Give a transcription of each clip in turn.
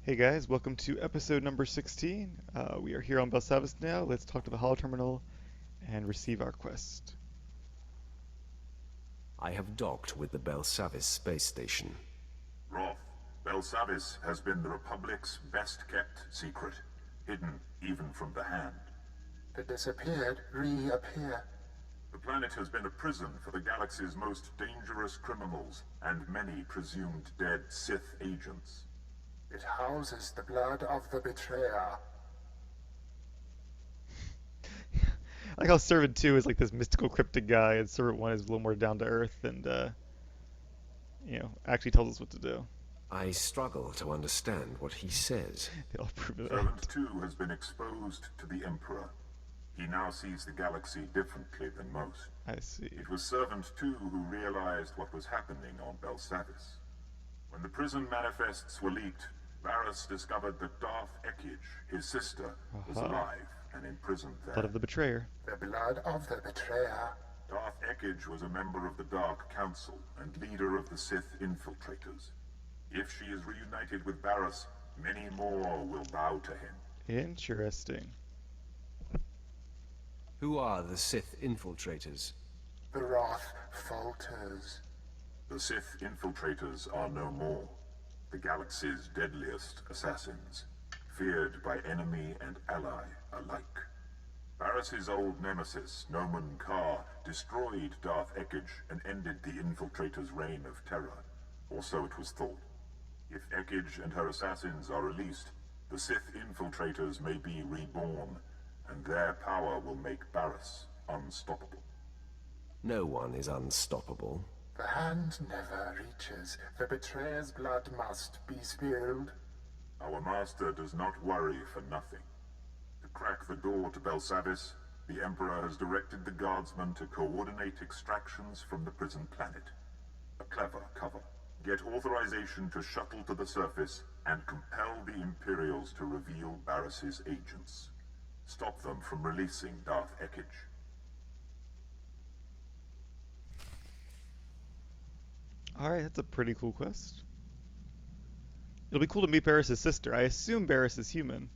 Hey guys, welcome to episode number 16. We are here on Belsavis now. Let's talk to the holo terminal and receive our quest. I have docked with the Belsavis space station. Roth, Belsavis has been the Republic's best-kept secret, hidden even from the Hand. The disappeared reappear. The planet has been a prison for the galaxy's most dangerous criminals and many presumed dead Sith agents. It houses the blood of the betrayer. I like how Servant 2 is like this mystical cryptic guy, and Servant 1 is a little more down to earth and, actually tells us what to do. I struggle to understand what he says. They all prove it Servant out. 2 has been exposed to the Emperor. He now sees the galaxy differently than most. I see. It was Servant 2 who realized what was happening on Belsavis. When the prison manifests were leaked, Varys discovered that Darth Ekage, his sister, was alive and imprisoned there. Blood of the Betrayer. The blood of the betrayer. Darth Ekage was a member of the Dark Council and leader of the Sith infiltrators. If she is reunited with Varys, many more will bow to him. Interesting. Who are the Sith infiltrators? The wrath falters. The Sith infiltrators are no more. The galaxy's deadliest assassins, feared by enemy and ally alike. Varys' old nemesis, Noman Karr, destroyed Darth Ekage and ended the infiltrators' reign of terror, or so it was thought. If Ekage and her assassins are released, the Sith infiltrators may be reborn, and their power will make Varys unstoppable. No one is unstoppable. The Hand never reaches. The betrayer's blood must be spilled. Our master does not worry for nothing. To crack the door to Belsavis, the Emperor has directed the guardsmen to coordinate extractions from the prison planet. A clever cover. Get authorization to shuttle to the surface and compel the Imperials to reveal Varys' agents. Stop them from releasing Darth Ekage. Alright, that's a pretty cool quest. It'll be cool to meet Barris' sister. I assume Barris is human,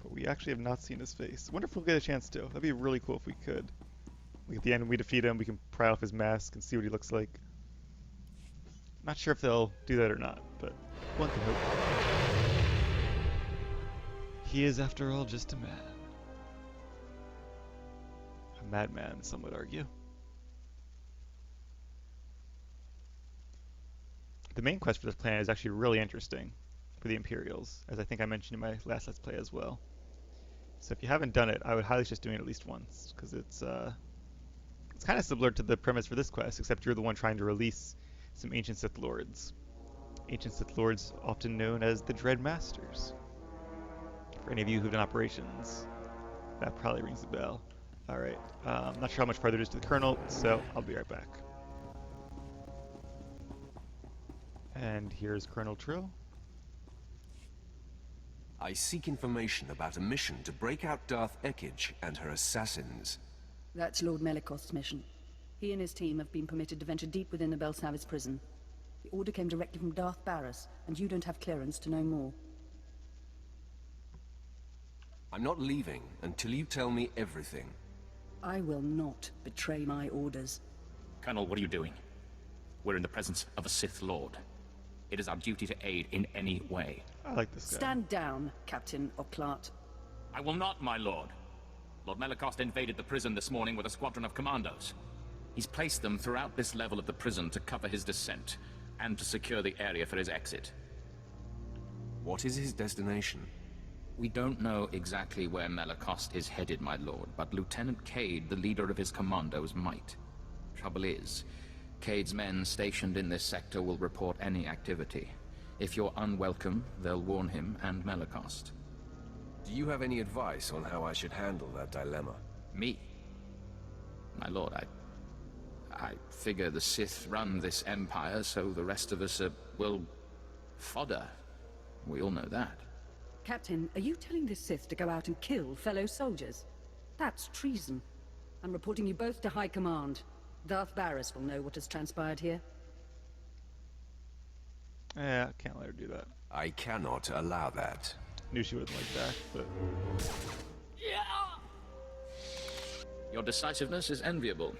but we actually have not seen his face. Wonder if we'll get a chance to. That'd be really cool if we could. Like at the end when we defeat him, we can pry off his mask and see what he looks like. Not sure if they'll do that or not, but one can hope. He is, after all, just a man. A madman, some would argue. The main quest for this planet is actually really interesting for the Imperials, as I think I mentioned in my last Let's Play as well. So if you haven't done it, I would highly suggest doing it at least once, because it's kind of similar to the premise for this quest, except you're the one trying to release some ancient Sith Lords. Ancient Sith Lords often known as the Dread Masters. For any of you who've done operations, that probably rings a bell. Alright, I'm not sure how much farther it is to the Colonel, so I'll be right back. And here's Colonel Trill. I seek information about a mission to break out Darth Ekage and her assassins. That's Lord Melikost's mission. He and his team have been permitted to venture deep within the Belsavis prison. The order came directly from Darth Barris, and you don't have clearance to know more. I'm not leaving until you tell me everything. I will not betray my orders. Colonel, what are you doing? We're in the presence of a Sith Lord. It is our duty to aid in any way. I like this guy. Stand down, Captain Oclart. I will not, my lord. Lord Melikost invaded the prison this morning with a squadron of commandos. He's placed them throughout this level of the prison to cover his descent, and to secure the area for his exit. What is his destination? We don't know exactly where Melikost is headed, my lord, but Lieutenant Cade, the leader of his commandos, might. Trouble is, Cade's men stationed in this sector will report any activity. If you're unwelcome, they'll warn him and Melikost. Do you have any advice on how I should handle that dilemma? Me? My lord, I figure the Sith run this empire, so the rest of us are, well, fodder. We all know that. Captain, are you telling the Sith to go out and kill fellow soldiers? That's treason. I'm reporting you both to High Command. Darth Barris will know what has transpired here. I can't let her do that. I cannot allow that. Knew she wouldn't like that, but Your decisiveness is enviable.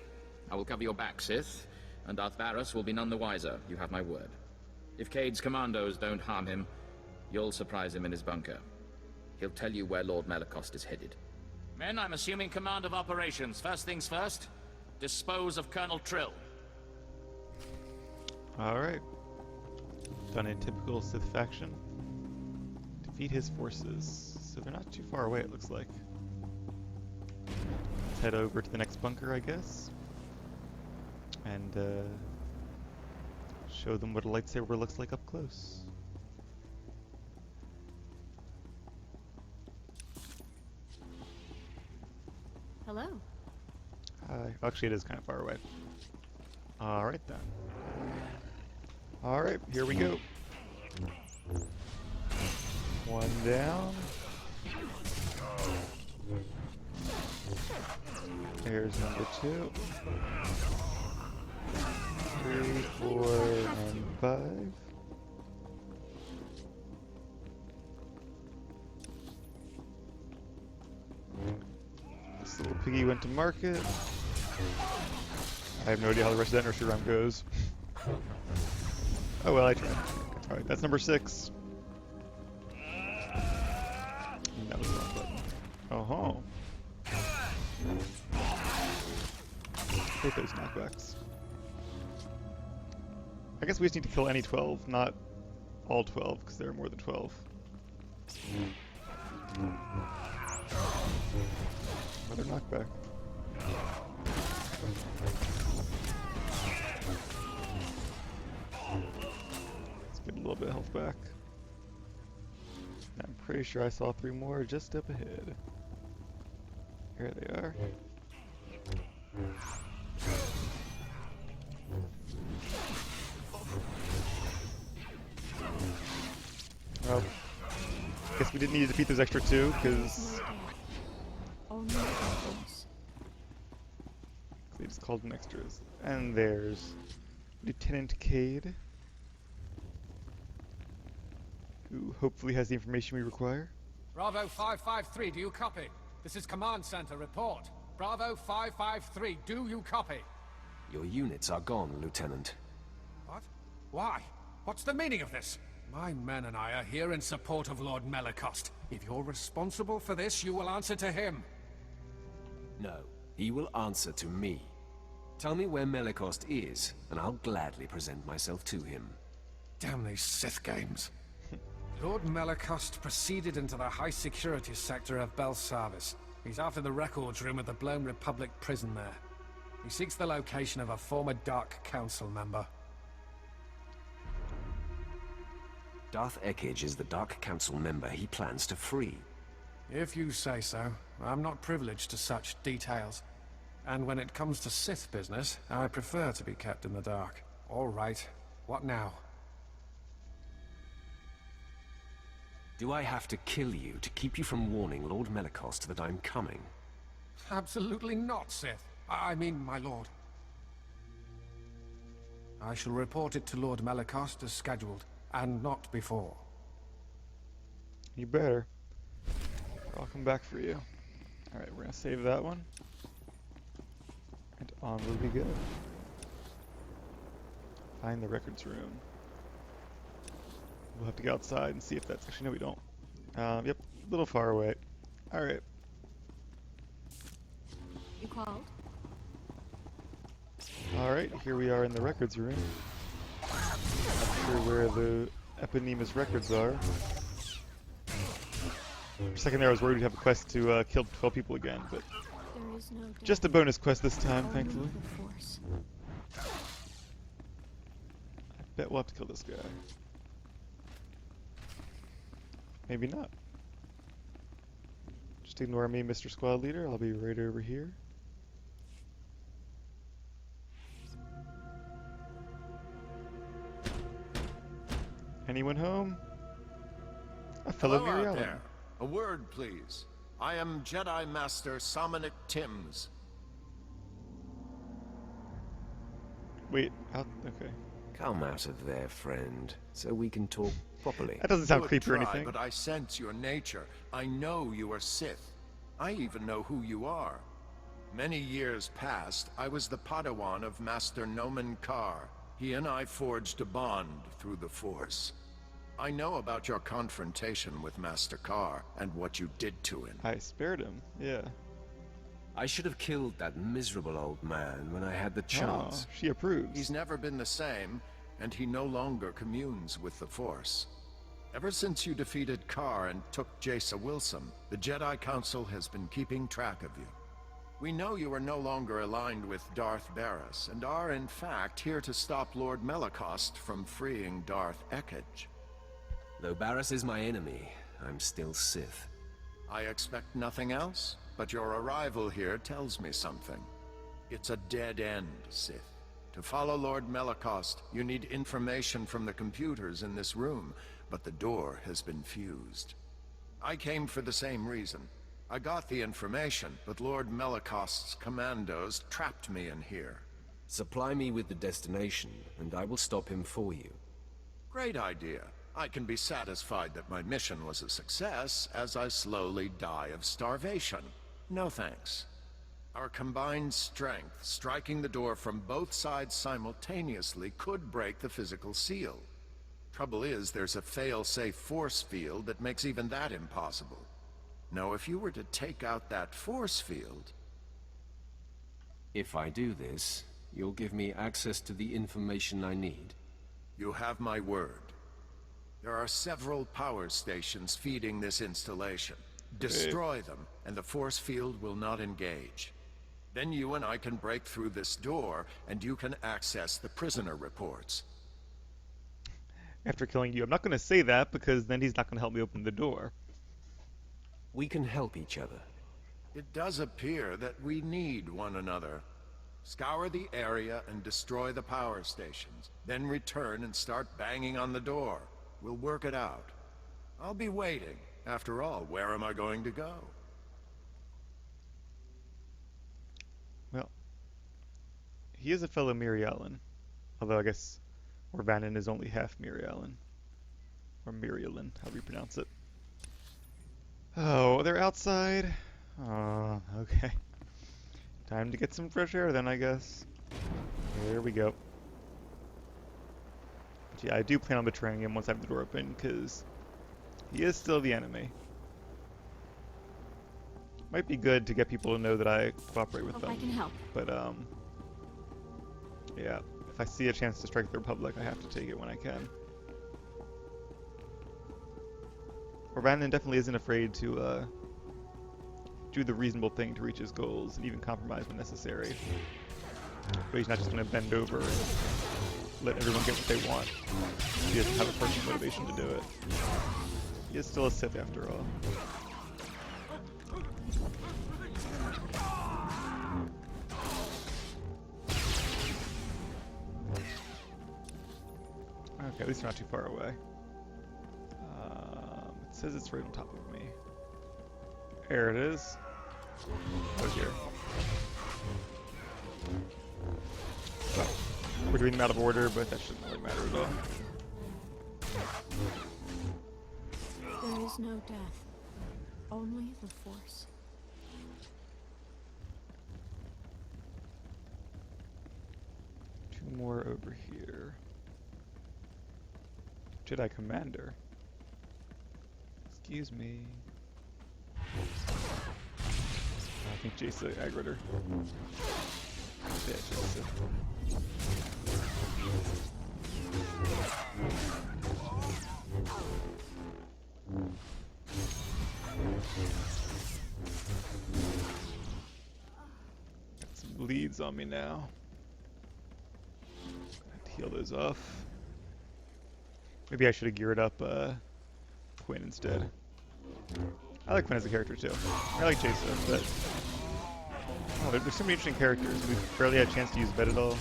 I will cover your back, Sith, and Darth Varus will be none the wiser. You have my word. If Cade's commandos don't harm him, you'll surprise him in his bunker. He'll tell you where Lord Malakost is headed. Men, I'm assuming command of operations. First things first, dispose of Colonel Trill. alright. Done in typical Sith fashion. Defeat his forces. So they're not too far away, it looks like. Let's head over to the next bunker, I guess. And show them what a lightsaber looks like up close. Hello. Hi. Actually, it is kind of far away. Alright then. Alright, here we go. One down. There's number 2. 3, 4, and 5. This little piggy went to market. I have no idea how the rest of that nursery rhyme goes. Oh well, I tried. Alright, that's number 6. That was the wrong button. Oh-ho. Hate those knockbacks. I guess we just need to kill any 12, not all 12, because there are more than 12. Another knockback. Let's get a little bit of health back. I'm pretty sure I saw 3 more just up ahead. Here they are. Well, guess we didn't need to defeat those extra 2, because they just called them extras. And there's Lieutenant Cade, who hopefully has the information we require. Bravo 553, do you copy? This is Command Center, report. Bravo 553, do you copy? Your units are gone, Lieutenant. What? Why? What's the meaning of this? My men and I are here in support of Lord Malakost. If you're responsible for this, you will answer to him. No, he will answer to me. Tell me where Malakost is, and I'll gladly present myself to him. Damn these Sith games. Lord Malakost proceeded into the high-security sector of Belsavis. He's after the records room at the Blown Republic prison there. He seeks the location of a former Dark Council member. Darth Ekage is the Dark Council member he plans to free. If you say so. I'm not privileged to such details. And when it comes to Sith business, I prefer to be kept in the dark. All right. What now? Do I have to kill you to keep you from warning Lord Malakost that I'm coming? Absolutely not, Sith. I mean, my lord. I shall report it to Lord Malakost as scheduled, and not before. You better. I'll come back for you. Alright, we're gonna save that one. And onward we go. Find the records room. We'll have to go outside and see if that's... Actually, no, we don't. Yep, a little far away. Alright. You called? Alright, here we are in the records room. Not sure where the Eponymus records are. For a second there I was worried we'd have a quest to kill 12 people again, but There is no just a bonus quest this time, only thankfully. the Force. I bet we'll have to kill this guy. Maybe not. Just ignore me, Mr. Squad Leader. I'll be right over here. Anyone home? A fellow Hello out Miriam. there. A word, please. I am Jedi Master Samanic Timms. Wait, okay. Come out of there, friend, so we can talk properly. That doesn't sound Good creepy or try, anything. but I sense your nature. I know you are Sith. I even know who you are. Many years past, I was the Padawan of Master Nomen Karr. He and I forged a bond through the Force. I know about your confrontation with Master Karr and what you did to him. I spared him, yeah. I should have killed that miserable old man when I had the chance. Oh, she approves. He's never been the same, and he no longer communes with the Force. Ever since you defeated Karr and took Jace Wilson, the Jedi Council has been keeping track of you. We know you are no longer aligned with Darth Barris, and are in fact here to stop Lord Melicost from freeing Darth Ekage. Though Barris is my enemy, I'm still Sith. I expect nothing else, but your arrival here tells me something. It's a dead end, Sith. To follow Lord Melicost, you need information from the computers in this room, but the door has been fused. I came for the same reason. I got the information, but Lord Melicost's commandos trapped me in here. Supply me with the destination, and I will stop him for you. Great idea. I can be satisfied that my mission was a success as I slowly die of starvation. No thanks. Our combined strength, striking the door from both sides simultaneously, could break the physical seal. Trouble is, there's a fail-safe force field that makes even that impossible. Now, if you were to take out that force field... If I do this, you'll give me access to the information I need. You have my word. There are several power stations feeding this installation. Destroy them, and the force field will not engage. Then you and I can break through this door, and you can access the prisoner reports. After killing you, I'm not going to say that because then he's not going to help me open the door. We can help each other. It does appear that we need one another. Scour the area and destroy the power stations. Then return and start banging on the door. We'll work it out. I'll be waiting. After all, where am I going to go? Well, he is a fellow Mirialan. Although I guess Orvanin is only half Mirialan. Or Mirialan, however you pronounce it. Oh, they're outside? Oh, okay. Time to get some fresh air then, I guess. Here we go. But yeah, I do plan on betraying him once I have the door open, because he is still the enemy. Might be good to get people to know that I cooperate with them. I can help. But, yeah, if I see a chance to strike the Republic, I have to take it when I can. Orvanin definitely isn't afraid to, do the reasonable thing to reach his goals, and even compromise when necessary. But he's not just going to bend over and let everyone get what they want. He doesn't have a personal motivation to do it. He is still a Sith after all. Okay, at least we're not too far away. It says it's right on top of me. There it is. Oh, here. Well, we're doing them out of order, but that shouldn't really matter at all. There is no death, only the Force. Two more over here. Jedi Commander. Excuse me. I think Jace aggroed her. Yeah, Jace. Got some bleeds on me now. Have to heal those off. Maybe I should have geared up Quinn instead. I like Quinn as a character too. I like Jason, but oh, there's so many interesting characters. We've barely had a chance to use Vet at all.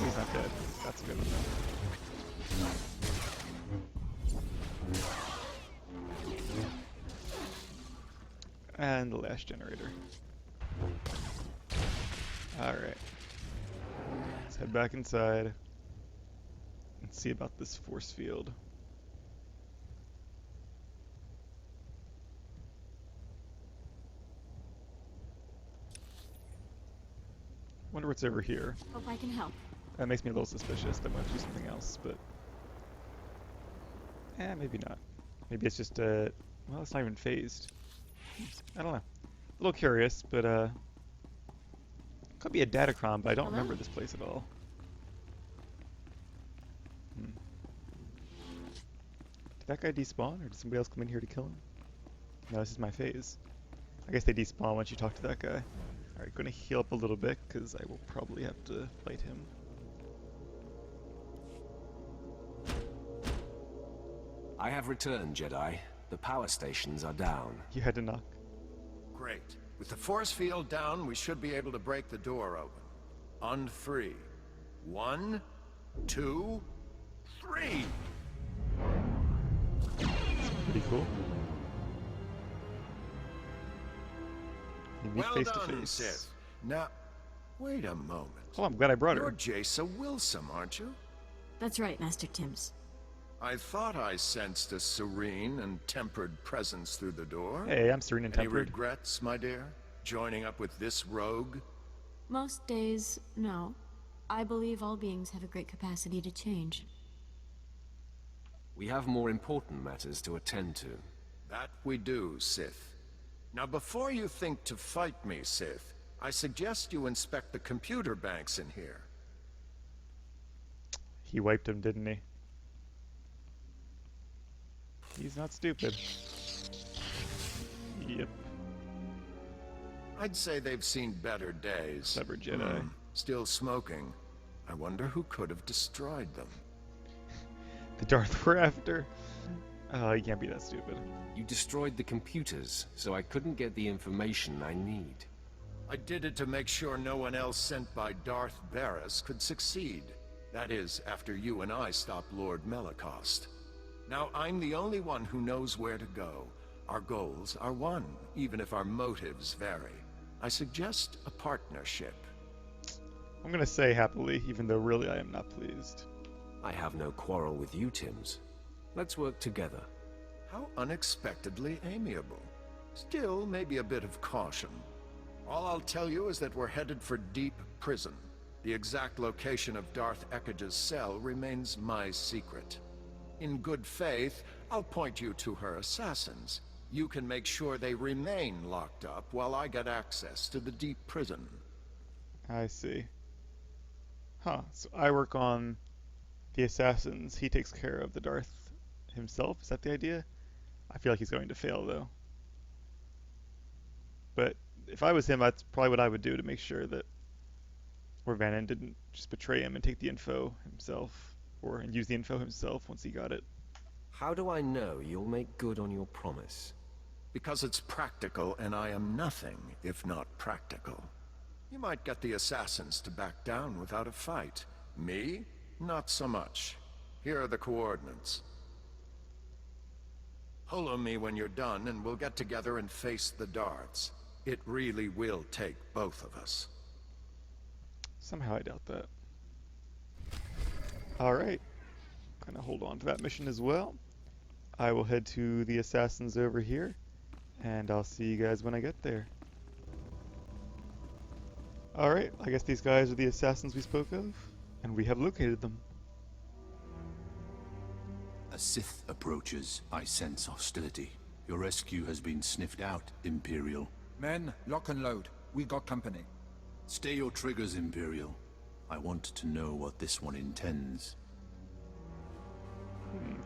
He's not dead. That's good enough. And the last generator. Alright. Let's head back inside. Let's see about this force field. Wonder what's over here. Hope I can help. That makes me a little suspicious. That might do something else, but maybe not. Maybe it's just well, it's not even phased. I don't know. A little curious, but could be a datacron, but I don't remember this place at all. Did that guy despawn, or did somebody else come in here to kill him? No, this is my phase. I guess they despawn once you talk to that guy. Alright, gonna heal up a little bit, because I will probably have to fight him. I have returned, Jedi. The power stations are down. You had to knock. Great. With the force field down, we should be able to break the door open. On 3. 1, 2, 3! Pretty cool. You meet Well face to done, face. Sith. Now, wait a moment. Oh, I'm glad I brought You're her. Jace Wilson, aren't you? That's right, Master Tims. I thought I sensed a serene and tempered presence through the door. Hey, I'm serene and Any tempered. regrets, my dear? Joining up with this rogue? Most days, no. I believe all beings have a great capacity to change. We have more important matters to attend to. That we do, Sith. Now, before you think to fight me, Sith, I suggest you inspect the computer banks in here. He wiped him, didn't he? He's not stupid. Yep. I'd say they've seen better days. Clever Jedi. Still smoking. I wonder who could have destroyed them. The Darth we're after? He can't be that stupid. You destroyed the computers, so I couldn't get the information I need. I did it to make sure no one else sent by Darth Barris could succeed. That is, after you and I stopped Lord Melicost. Now I'm the only one who knows where to go. Our goals are one, even if our motives vary. I suggest a partnership. I'm gonna say happily, even though really I am not pleased. I have no quarrel with you, Tims. Let's work together. How unexpectedly amiable. Still, maybe a bit of caution. All I'll tell you is that we're headed for Deep Prison. The exact location of Darth Ekkage's cell remains my secret. In good faith, I'll point you to her assassins. You can make sure they remain locked up while I get access to the Deep Prison. I see. Huh, so I work on the assassins. He takes care of the Darth himself? Is that the idea? I feel like he's going to fail, though. But if I was him, that's probably what I would do to make sure that Orvanen didn't just betray him and take the info himself, and use the info himself once he got it. How do I know you'll make good on your promise? Because it's practical, and I am nothing if not practical. You might get the assassins to back down without a fight. Me? Not so much. Here are the coordinates. Holo me when you're done, and we'll get together and face the Darths. It really will take both of us. Somehow I doubt that. Alright. Gonna hold on to that mission as well. I will head to the assassins over here, and I'll see you guys when I get there. Alright, I guess these guys are the assassins we spoke of, and we have located them. A Sith approaches. I sense hostility. Your rescue has been sniffed out, Imperial. Men, lock and load. We got company. Stay your triggers, Imperial. I want to know what this one intends.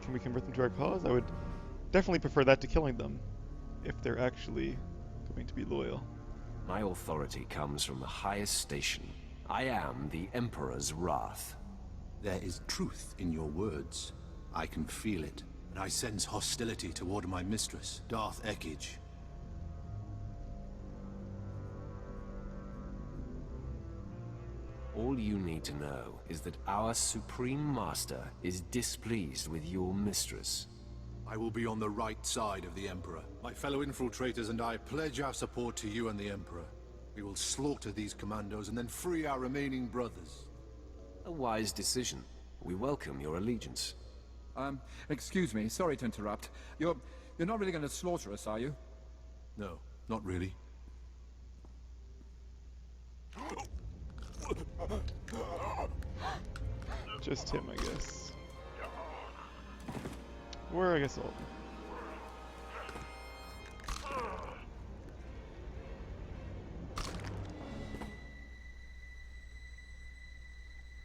Can we convert them to our cause? I would definitely prefer that to killing them, if they're actually going to be loyal. My authority comes from the highest station. I am the Emperor's wrath. There is truth in your words. I can feel it, and I sense hostility toward my mistress, Darth Ekkage. All you need to know is that our Supreme Master is displeased with your mistress. I will be on the right side of the Emperor. My fellow infiltrators and I pledge our support to you and the Emperor. We will slaughter these commandos and then free our remaining brothers. A wise decision. We welcome your allegiance. Excuse me, sorry to interrupt. You're not really going to slaughter us, are you? No, not really. Just him, I guess. Or I guess all of them.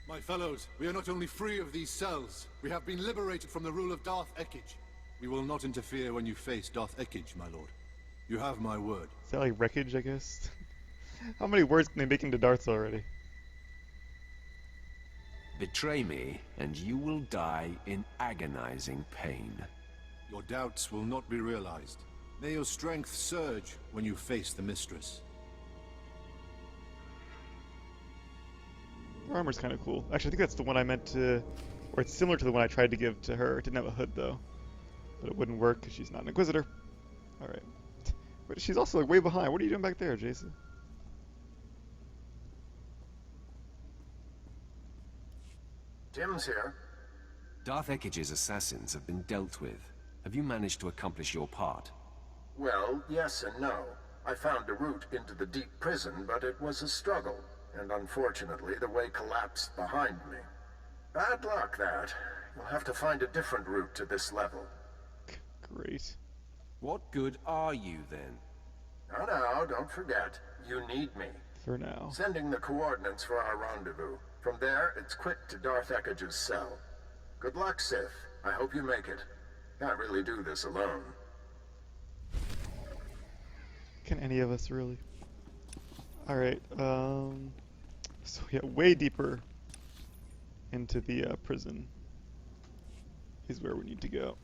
My fellows, we are not only free of these cells, we have been liberated from the rule of Darth Ekage. We will not interfere when you face Darth Ekage, my lord. You have my word. Is that like wreckage, I guess? How many words can they make into darts already? Betray me, and you will die in agonizing pain. Your doubts will not be realized. May your strength surge when you face the Mistress. Her armor's kind of cool. Actually, I think that's the one I meant to... Or it's similar to the one I tried to give to her. It didn't have a hood, though. But it wouldn't work because she's not an Inquisitor. Alright. But she's also like way behind. What are you doing back there, Jason? Tim's here. Darth Ekage's assassins have been dealt with. Have you managed to accomplish your part? Well, yes and no. I found a route into the deep prison, but it was a struggle. And unfortunately, the way collapsed behind me. Bad luck, that. You'll have to find a different route to this level. Great. What good are you, then? No, don't forget. You need me. For now. Sending the coordinates for our rendezvous. From there, it's quick to Darth Ekage's cell. Good luck, Sith. I hope you make it. Can't really do this alone. Can any of us really? Alright, so yeah, way deeper into the prison is where we need to go.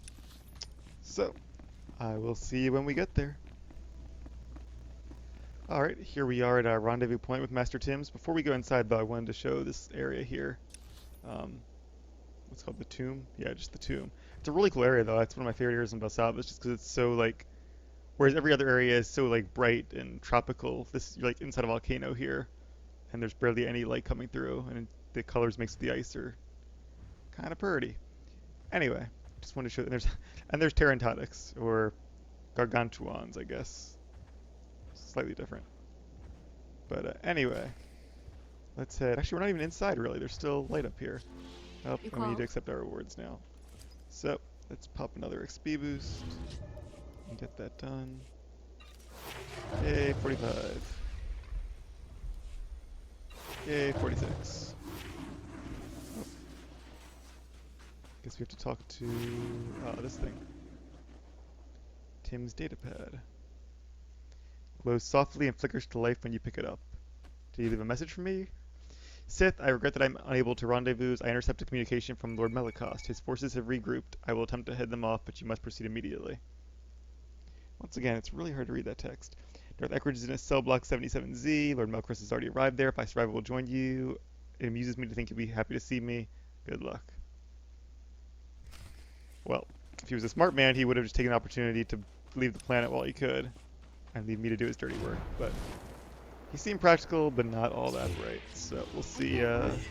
So, I will see you when we get there. Alright, here we are at our rendezvous point with Master Tim's. Before we go inside, though, I wanted to show this area here. What's called the tomb? Yeah, just the tomb. It's a really cool area, though. It's one of my favorite areas in Belsavis, just because it's so, like... Whereas every other area is so, like, bright and tropical. This, you're, like, inside a volcano here. And there's barely any light coming through. And the colors mixed with the ice are kind of pretty. Anyway, just wanted to show... And there's Terrantatics, or Gargantuans, I guess. Slightly different. But anyway, let's head. Actually, we're not even inside, really. There's still light up here. Oh, and we need to accept our rewards now. So, let's pop another XP boost. And get that done. Yay, 45. Yay, 46. Oh. Guess we have to talk to this thing. Tim's datapad. Glows softly and flickers to life when you pick it up. Did you leave a message for me? Sith, I regret that I'm unable to rendezvous. I intercepted communication from Lord Melicost. His forces have regrouped. I will attempt to head them off, but you must proceed immediately. Once again, it's really hard to read that text. Darth Ekage is in a cell block 77Z. Lord Melicost has already arrived there. If I survive, I will join you. It amuses me to think you'll be happy to see me. Good luck. Well, if he was a smart man, he would have just taken the opportunity to leave the planet while he could. And leave me to do his dirty work, but he seemed practical, but not all that bright. So we'll see if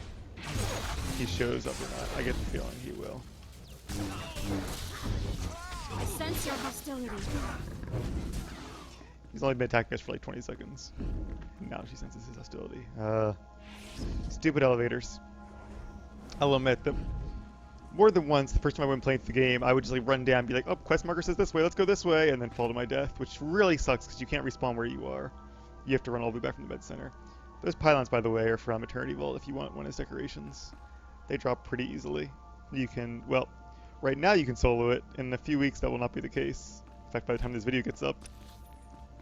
he shows up or not. I get the feeling he will. I sense your hostility. He's only been attacking us for like 20 seconds. Now she senses his hostility. Stupid elevators. I'll admit that more than once, the first time I went playing the game, I would just like run down and be like, oh, quest marker says this way, let's go this way, and then fall to my death, which really sucks because you can't respawn where you are. You have to run all the way back from the med center. Those pylons, by the way, are from Eternity Vault if you want one as decorations. They drop pretty easily. You can, well, right now you can solo it. In a few weeks, that will not be the case. In fact, by the time this video gets up,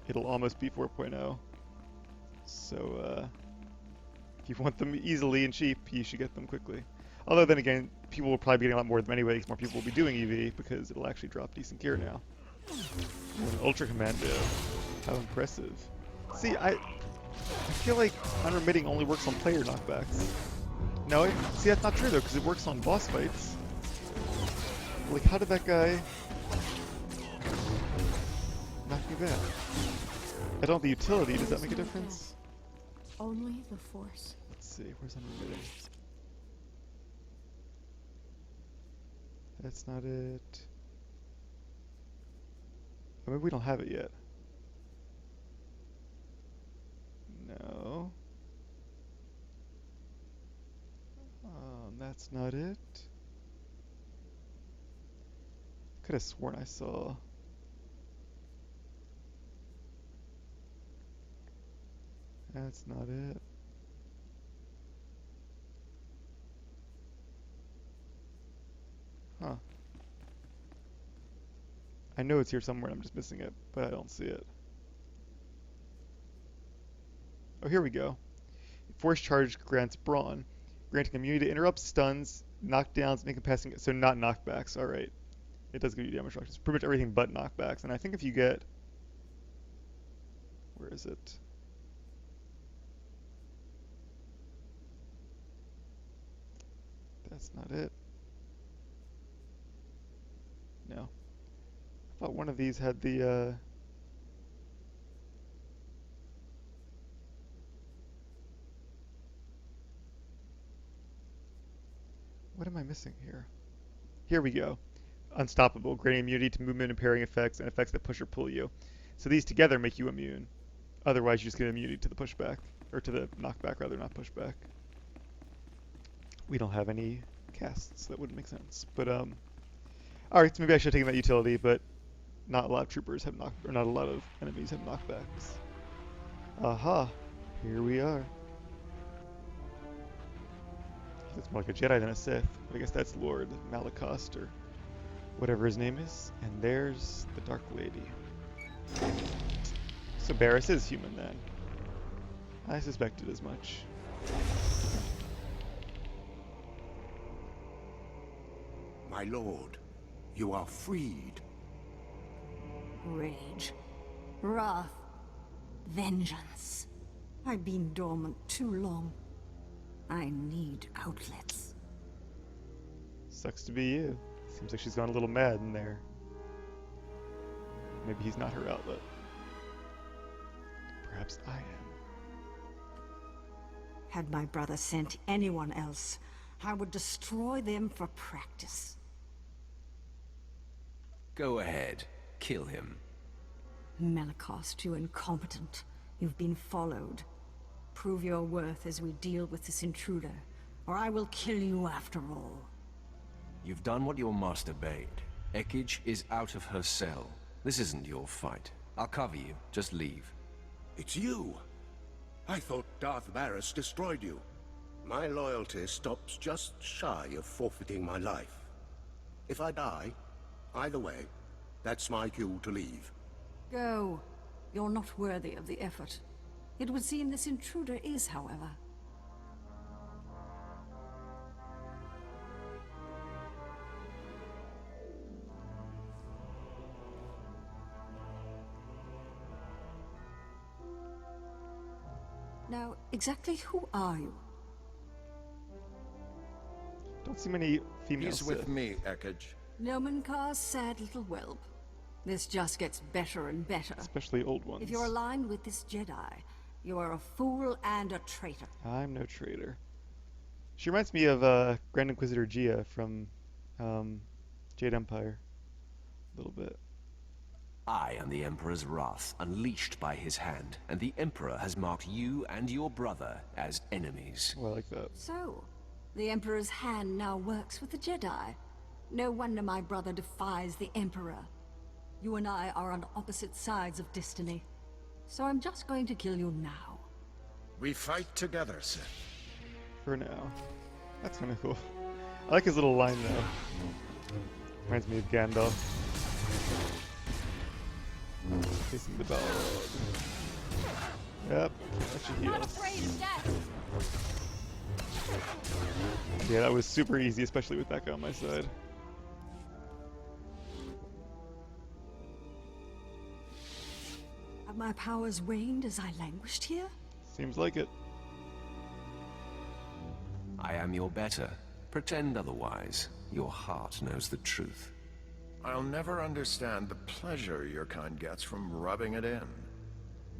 it'll almost be 4.0. So, if you want them easily and cheap, you should get them quickly. Although then again, people will probably be getting a lot more of them anyway, because more people will be doing EV, because it'll actually drop decent gear now. An Ultra Commando. How impressive. See, I feel like unremitting only works on player knockbacks. No, see, that's not true though, because it works on boss fights. Like, how did that guy knock me back? I don't have the utility, does that make a difference? Only the Force. Let's see, where's unremitting? That's not it. Oh, maybe we don't have it yet. No. That's not it. Could have sworn I saw. That's not it. Huh. I know it's here somewhere and I'm just missing it, but I don't see it. Oh, here we go. Force charge grants brawn, granting immunity to interrupts, stuns, knockdowns, and incapacitating. So not knockbacks. All right, it does give you damage reductions. Pretty much everything but knockbacks. And I think if you get, where is it? That's not it. No. I thought one of these had the. What am I missing here? Here we go. Unstoppable, granting immunity to movement impairing effects and effects that push or pull you. So these together make you immune. Otherwise, you just get immunity to the pushback, or to the knockback rather, not pushback. We don't have any casts, that wouldn't make sense. But alright, so maybe I should have taken that utility, but not a lot of troopers have or not a lot of enemies have knockbacks. Aha, here we are. It's more like a Jedi than a Sith. But I guess that's Lord Malakost or whatever his name is. And there's the Dark Lady. So Barris is human then. I suspected as much. My lord, you are freed. Rage, wrath, vengeance. I've been dormant too long. I need outlets. Sucks to be you. Seems like she's gone a little mad in there. Maybe he's not her outlet. Perhaps I am. Had my brother sent anyone else, I would destroy them for practice. Go ahead. Kill him. Malakost, you incompetent. You've been followed. Prove your worth as we deal with this intruder, or I will kill you after all. You've done what your master bade. Ekij is out of her cell. This isn't your fight. I'll cover you. Just leave. It's you. I thought Darth Varus destroyed you. My loyalty stops just shy of forfeiting my life. If I die, either way, that's my cue to leave. Go. You're not worthy of the effort. It would seem this intruder is, however. Now, exactly who are you? Don't see many female He's with Sith. me, Ekij. Nomenkar's sad little whelp. This just gets better and better. Especially old ones. If you're aligned with this Jedi, you are a fool and a traitor. I'm no traitor. She reminds me of Grand Inquisitor Gia from Jade Empire. A little bit. I am the Emperor's wrath, unleashed by his hand, and the Emperor has marked you and your brother as enemies. Well, I like that. So, the Emperor's hand now works with the Jedi. No wonder my brother defies the Emperor. You and I are on opposite sides of destiny. So I'm just going to kill you now. We fight together, Sith. For now. That's kind of cool. I like his little line though. Reminds me of Gandalf. Kissing the dog. Yep, that should heal us. Yeah, that was super easy, especially with that guy on my side. Have my powers waned as I languished here? Seems like it. I am your better. Pretend otherwise. Your heart knows the truth. I'll never understand the pleasure your kind gets from rubbing it in.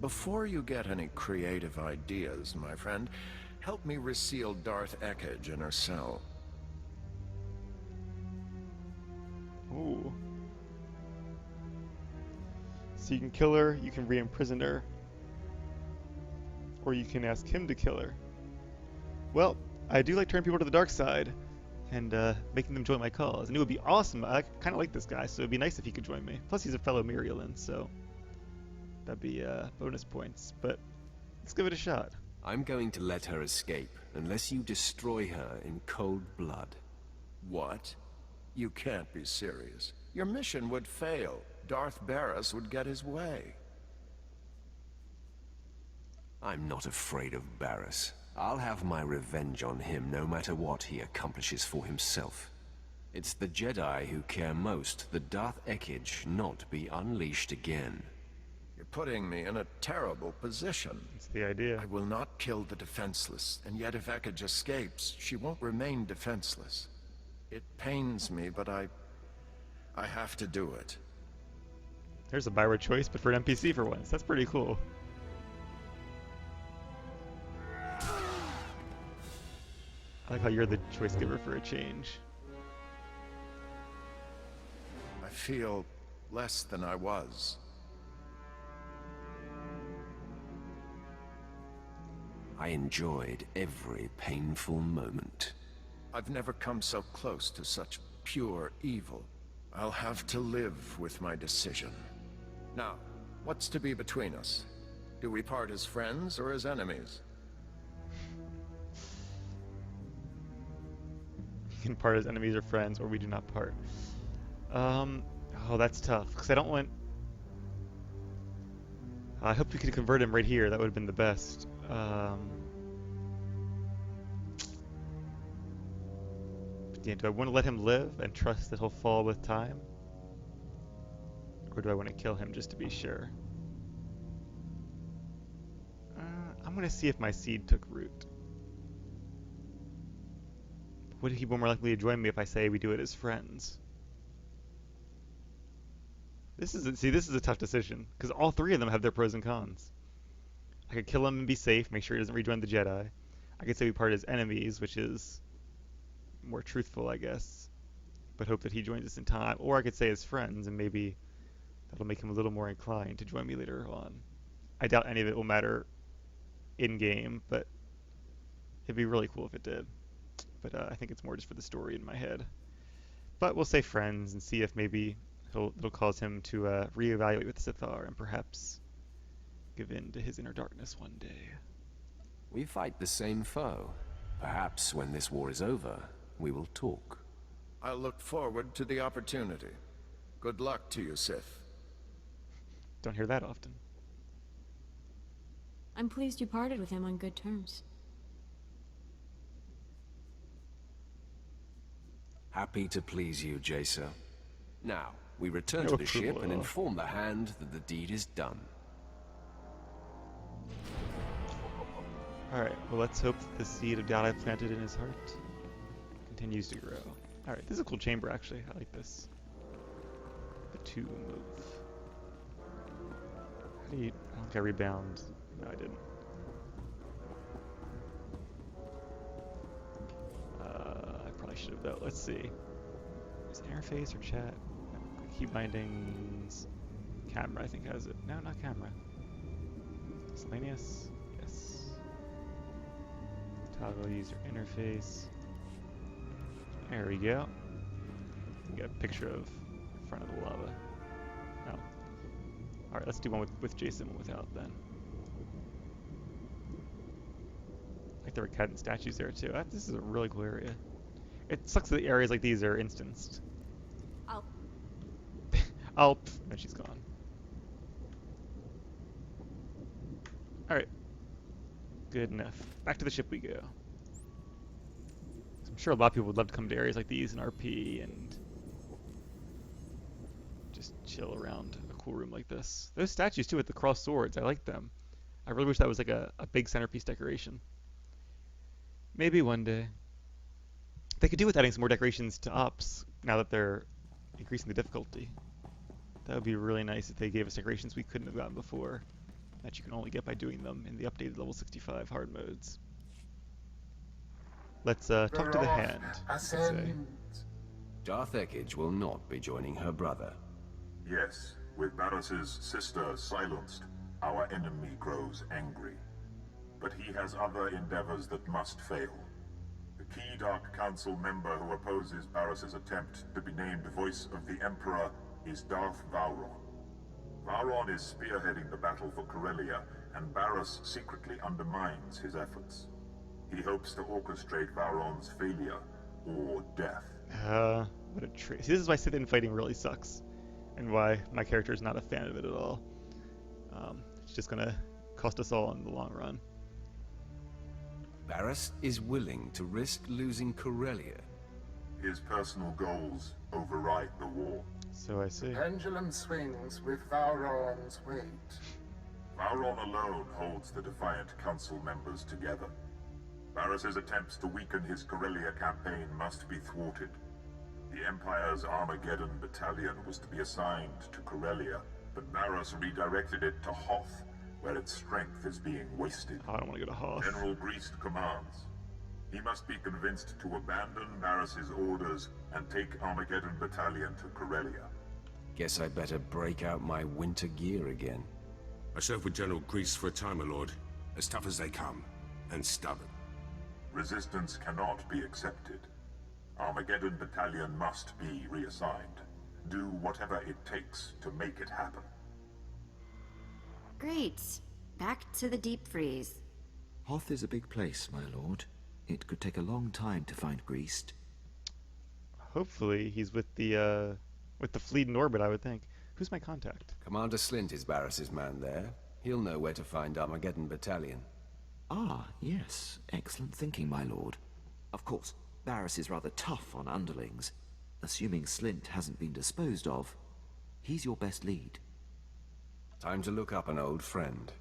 Before you get any creative ideas, my friend, help me reseal Darth Ekij in her cell. Ooh. So you can kill her, you can re-imprison her, or you can ask him to kill her. Well, I do like turning people to the dark side and making them join my cause, and it would be awesome. I kind of like this guy, so it'd be nice if he could join me. Plus, he's a fellow Mirielin, so that'd be bonus points. But let's give it a shot. I'm going to let her escape unless you destroy her in cold blood. What? You can't be serious. Your mission would fail. Darth Barris would get his way. I'm not afraid of Barris. I'll have my revenge on him no matter what he accomplishes for himself. It's the Jedi who care most that Darth Ekage not be unleashed again. You're putting me in a terrible position. That's the idea. I will not kill the defenseless, and yet if Ekage escapes, she won't remain defenseless. It pains me, but I have to do it. There's a byword choice, but for an NPC for once. That's pretty cool. I like how you're the choice giver for a change. I feel less than I was. I enjoyed every painful moment. I've never come so close to such pure evil. I'll have to live with my decision. Now, what's to be between us? Do we part as friends or as enemies? We can part as enemies or friends, or we do not part. Oh, that's tough, because I don't want... I hope we could convert him right here. That would have been the best. Yeah, do I want to let him live and trust that he'll fall with time? Or do I want to kill him just to be sure? I'm going to see if my seed took root. Would he be more likely to join me if I say we do it as friends? This is a tough decision, because all three of them have their pros and cons. I could kill him and be safe, make sure he doesn't rejoin the Jedi. I could say we part as enemies, which is more truthful, I guess, but hope that he joins us in time. Or I could say as friends, and maybe that'll make him a little more inclined to join me later on. I doubt any of it will matter in-game, but it'd be really cool if it did. But I think it's more just for the story in my head. But we'll say friends and see if maybe it'll cause him to reevaluate with Swtor and perhaps give in to his inner darkness one day. We fight the same foe. Perhaps when this war is over, we will talk. I look forward to the opportunity. Good luck to you, Sith. Don't hear that often. I'm pleased you parted with him on good terms. Happy to please you, Jacer. Now, we return to the ship and inform the Hand that the deed is done. Alright, well let's hope that the seed of doubt I planted in his heart continues to grow. Alright, this is a cool chamber actually. I like this. The 2 move. How do you... I don't think I rebound. No, I didn't. I probably should have though. Let's see. Is it interface or chat? No. Key bindings. Camera I think has it. No, not camera. Miscellaneous? Yes. Toggle user interface. There we go. We get a picture of in front of the lava. No. Alright, let's do one with Jason, one without then. Like there were cat and statues there too. This is a really cool area. It sucks that areas like these are instanced. Oh, and she's gone. Alright. Good enough. Back to the ship we go. I'm sure a lot of people would love to come to areas like these in RP and just chill around a cool room like this. Those statues too with the crossed swords, I like them. I really wish that was like a big centerpiece decoration. Maybe one day. They could do with adding some more decorations to Ops now that they're increasing the difficulty. That would be really nice if they gave us decorations we couldn't have gotten before, that you can only get by doing them in the updated level 65 hard modes. Let's talk to the Hand. Darth Ekage will not be joining her brother. Yes, with Barris's sister silenced, our enemy grows angry. But he has other endeavors that must fail. The key Dark Council member who opposes Barris's attempt to be named Voice of the Emperor is Darth Vowron. Vowron is spearheading the battle for Corellia, and Barris secretly undermines his efforts. He hopes to orchestrate Vowron's failure, or death. What a trick. See, this is why Sith infighting really sucks, and why my character is not a fan of it at all. It's just gonna cost us all in the long run. Barris is willing to risk losing Corellia. His personal goals override the war. So I see. The pendulum swings with Vowron's weight. Vowron alone holds the defiant council members together. Barris's attempts to weaken his Corellia campaign must be thwarted. The Empire's Armageddon battalion was to be assigned to Corellia, but Barris redirected it to Hoth, where its strength is being wasted. I don't want to go to Hoth. General Greast commands. He must be convinced to abandon Barris's orders and take Armageddon battalion to Corellia. Guess I better break out my winter gear again. I served with General Grease for a time, my lord. As tough as they come, and stubborn. Resistance cannot be accepted. Armageddon battalion must be reassigned. Do whatever it takes to make it happen. Great. Back to the deep freeze. Hoth is a big place, my lord. It could take a long time to find Greast. Hopefully he's with the fleet in orbit, I would think. Who's my contact? Commander Slint is Barris's man there. He'll know where to find Armageddon battalion. Ah, yes. Excellent thinking, my lord. Of course, Barris is rather tough on underlings. Assuming Slint hasn't been disposed of, he's your best lead. Time to look up an old friend.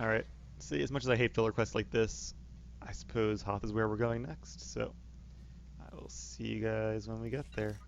Alright. See, as much as I hate filler quests like this, I suppose Hoth is where we're going next, so I will see you guys when we get there.